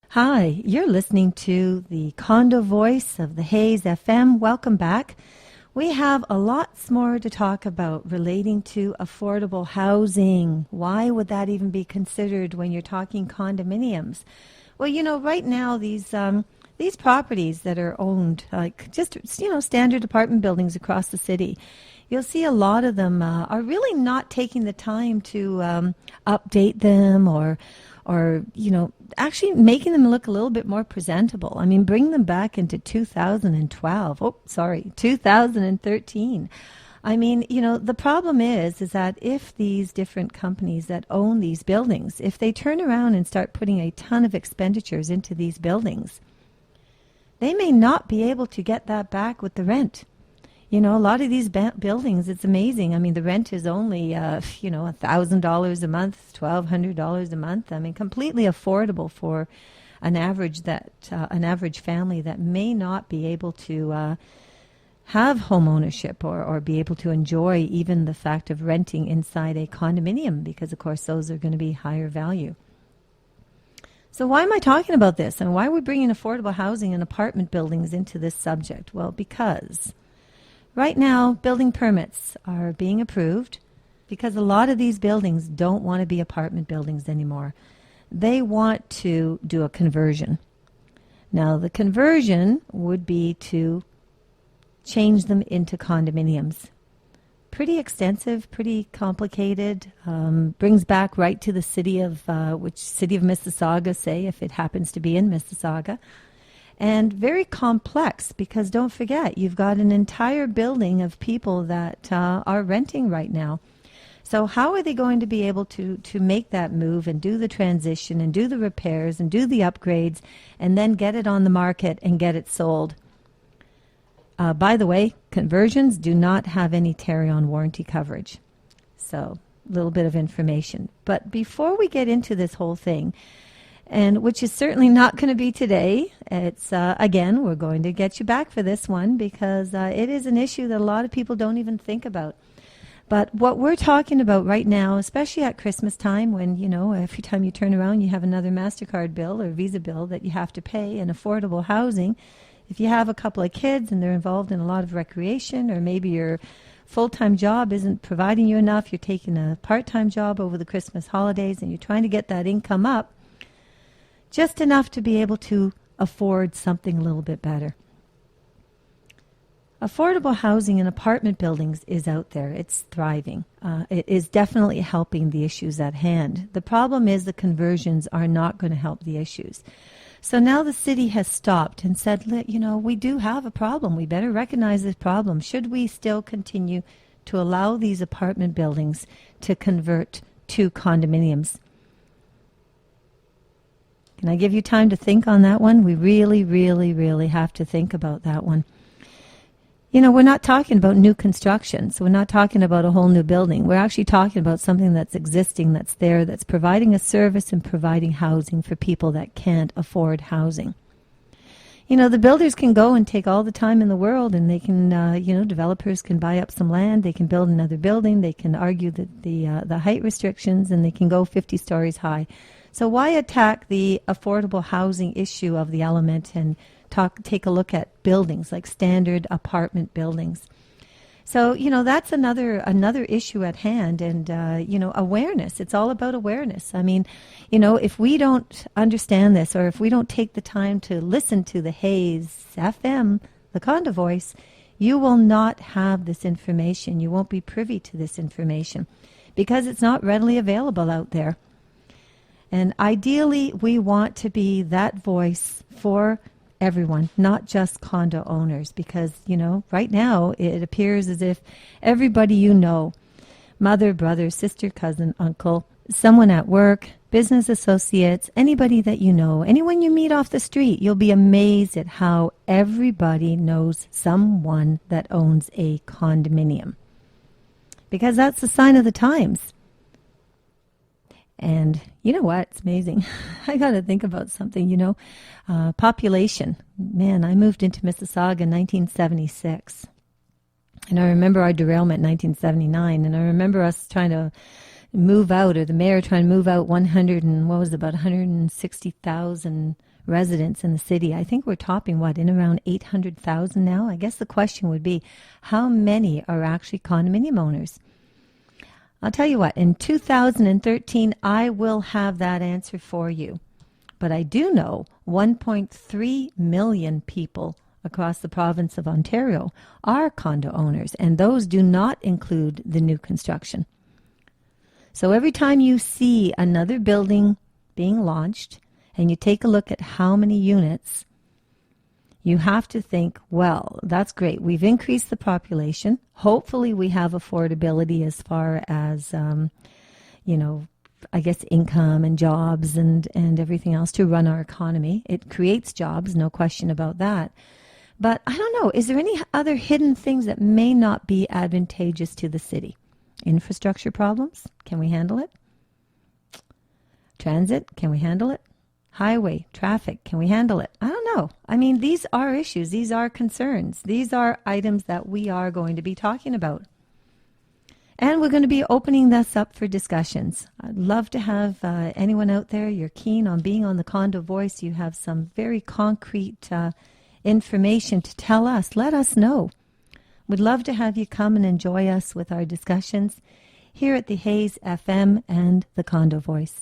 Hi, you're listening to the Condo Voice of the Hayes FM. Welcome back. We have a lot more to talk about relating to affordable housing. Why would that even be considered when you're talking condominiums? Well, right now these properties that are owned, like just standard apartment buildings across the city, you'll see a lot of them are really not taking the time to update them or actually making them look a little bit more presentable. I mean, bring them back into 2013. I mean, the problem is that if these different companies that own these buildings, if they turn around and start putting a ton of expenditures into these buildings, they may not be able to get that back with the rent. A lot of these buildings, it's amazing. I mean, the rent is only, $1,000 a month, $1,200 a month. I mean, completely affordable for an average family that may not be able to have home ownership or be able to enjoy even the fact of renting inside a condominium, because, of course, those are going to be higher value. So why am I talking about this, and why are we bringing affordable housing and apartment buildings into this subject? Well, because right now, building permits are being approved because a lot of these buildings don't want to be apartment buildings anymore. They want to do a conversion. Now, the conversion would be to change them into condominiums. Pretty extensive, pretty complicated, brings back right to the city of Mississauga, say, if it happens to be in Mississauga. And very complex, because don't forget, you've got an entire building of people that are renting right now. So how are they going to be able to make that move and do the transition and do the repairs and do the upgrades and then get it on the market and get it sold? By the way, conversions do not have any carry-on warranty coverage. So a little bit of information. But before we get into this whole thing, and which is certainly not going to be today. It's, again, we're going to get you back for this one because it is an issue that a lot of people don't even think about. But what we're talking about right now, especially at Christmas time when, every time you turn around you have another MasterCard bill or Visa bill that you have to pay, and affordable housing. If you have a couple of kids and they're involved in a lot of recreation, or maybe your full-time job isn't providing you enough, you're taking a part-time job over the Christmas holidays and you're trying to get that income up, just enough to be able to afford something a little bit better. Affordable housing in apartment buildings is out there. It's thriving. It is definitely helping the issues at hand. The problem is the conversions are not going to help the issues. So now the city has stopped and said, we do have a problem. We better recognize this problem. Should we still continue to allow these apartment buildings to convert to condominiums? Can I give you time to think on that one? We really, really, really have to think about that one. We're not talking about new construction, so we're not talking about a whole new building. We're actually talking about something that's existing, that's there, that's providing a service and providing housing for people that can't afford housing. The builders can go and take all the time in the world, and they can, developers can buy up some land, they can build another building, they can argue that the height restrictions, and they can go 50 stories high. So why attack the affordable housing issue of the element and take a look at buildings like standard apartment buildings? So, that's another issue at hand, and, awareness. It's all about awareness. I mean, if we don't understand this, or if we don't take the time to listen to the Hayes FM, the Condo Voice, you will not have this information. You won't be privy to this information because it's not readily available out there. And ideally, we want to be that voice for everyone, not just condo owners, because, right now it appears as if everybody mother, brother, sister, cousin, uncle, someone at work, business associates, anybody that anyone you meet off the street, you'll be amazed at how everybody knows someone that owns a condominium. Because that's the sign of the times. And you know what? It's amazing. I got to think about something, population. Man, I moved into Mississauga in 1976. And I remember our derailment in 1979, and I remember us trying to move out, or the mayor trying to move out 100 and what was it, about 160,000 residents in the city. I think we're topping in around 800,000 now. I guess the question would be, how many are actually condominium owners? I'll tell you what, in 2013, I will have that answer for you. But I do know 1.3 million people across the province of Ontario are condo owners, and those do not include the new construction. So every time you see another building being launched and you take a look at how many units, you have to think, well, that's great. We've increased the population. Hopefully we have affordability as far as, I guess income and jobs and everything else to run our economy. It creates jobs, no question about that. But I don't know, is there any other hidden things that may not be advantageous to the city? Infrastructure problems, can we handle it? Transit, can we handle it? Highway, traffic, can we handle it? I don't know. I mean, these are issues. These are concerns. These are items that we are going to be talking about. And we're going to be opening this up for discussions. I'd love to have anyone out there, you're keen on being on the Condo Voice, you have some very concrete information to tell us, let us know. We'd love to have you come and enjoy us with our discussions here at the Hayes FM and the Condo Voice.